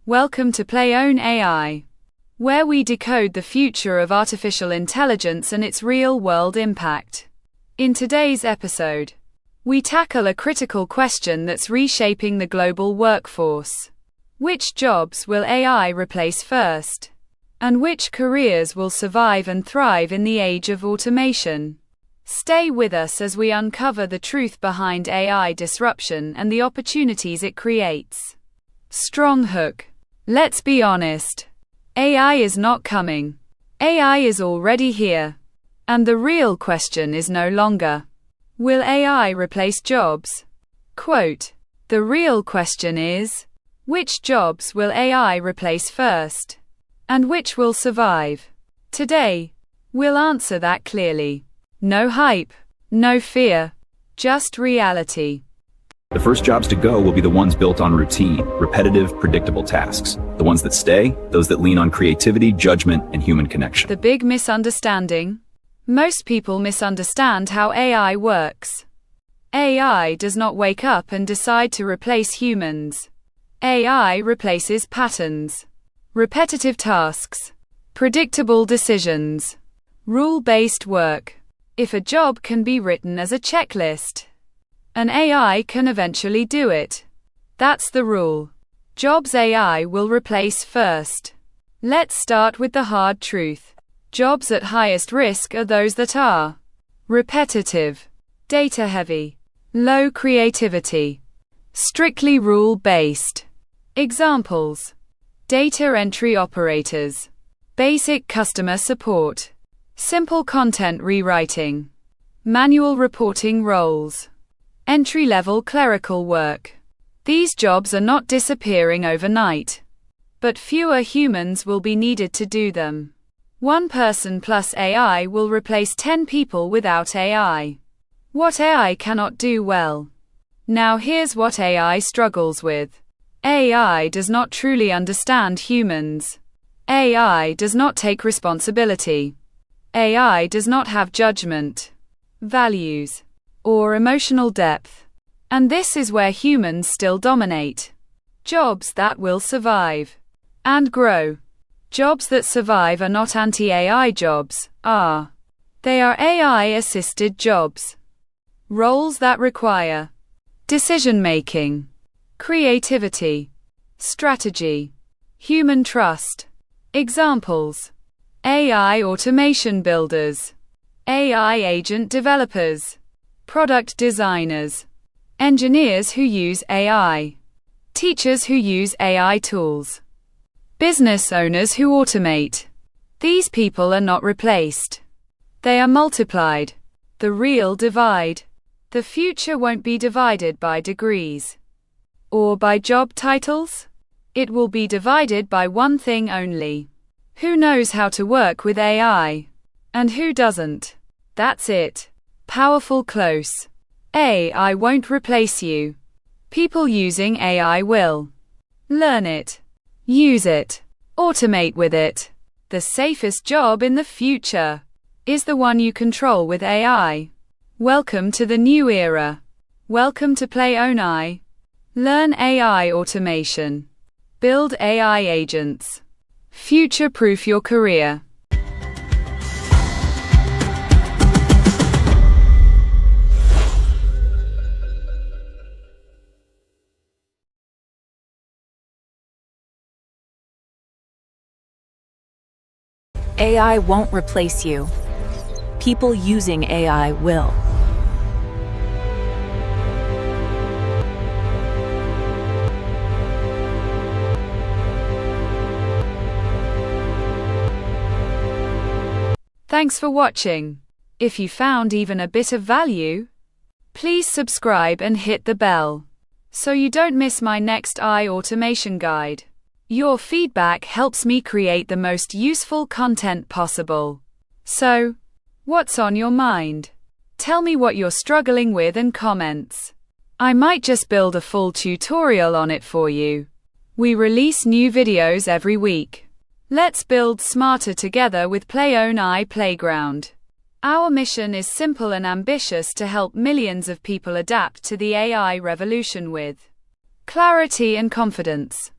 Welcome to PlayOwnAi, where we decode the future of artificial intelligence and its real-world impact. In today's episode, we tackle a critical question that's reshaping the global workforce. Which jobs will AI replace first? And which careers will survive and thrive in the age of automation? Stay with us as we uncover the truth behind AI disruption and the opportunities it creates. Strong hook. Let's be honest. AI is not coming. AI is already here. And the real question is no longer, will AI replace jobs? Quote, the real question is, which jobs will AI replace first? And which will survive? Today, we'll answer that clearly. No hype, no fear, just reality. The first jobs to go will be the ones built on routine, repetitive, predictable tasks. The ones that stay, those that lean on creativity, judgment, and human connection. The big misunderstanding? Most people misunderstand how AI works. AI does not wake up and decide to replace humans. AI replaces patterns, repetitive tasks, predictable decisions, rule-based work. If a job can be written as a checklist, an AI can eventually do it. That's the rule. Jobs AI will replace first. Let's start with the hard truth. Jobs at highest risk are those that are repetitive, data-heavy, low creativity, strictly rule-based. Examples: data entry operators, basic customer support, simple content rewriting, manual reporting roles, entry-level clerical work. These jobs are not disappearing overnight, but fewer humans will be needed to do them. One person plus AI will replace 10 people without AI. What AI cannot do well. Now here's what AI struggles with. AI does not truly understand humans. AI does not take responsibility. AI does not have judgment, values, or emotional depth. And this is where humans still dominate. Jobs that will survive and grow. Jobs that survive are not anti-AI jobs, they are AI-assisted jobs. Roles that require decision-making, creativity, strategy, human trust. Examples: AI automation builders, AI agent developers, product designers, engineers who use AI, teachers who use AI tools, business owners who automate. These people are not replaced. They are multiplied. The real divide. The future won't be divided by degrees or by job titles. It will be divided by one thing only. Who knows how to work with AI? And who doesn't? That's it. Powerful close. AI won't replace you. People using AI will. Learn it. Use it. Automate with it. The safest job in the future is the one you control with AI. Welcome to the new era. Welcome to PlayOwnAi. Learn AI automation. Build AI agents. Future-proof your career. AI won't replace you. People using AI will. Thanks for watching. If you found even a bit of value, please subscribe and hit the bell so you don't miss my next AI automation guide. Your feedback helps me create the most useful content possible. So, what's on your mind? Tell me what you're struggling with in comments. I might just build a full tutorial on it for you. We release new videos every week. Let's build smarter together with PlayOwnAi Playground. Our mission is simple and ambitious: to help millions of people adapt to the AI revolution with clarity and confidence.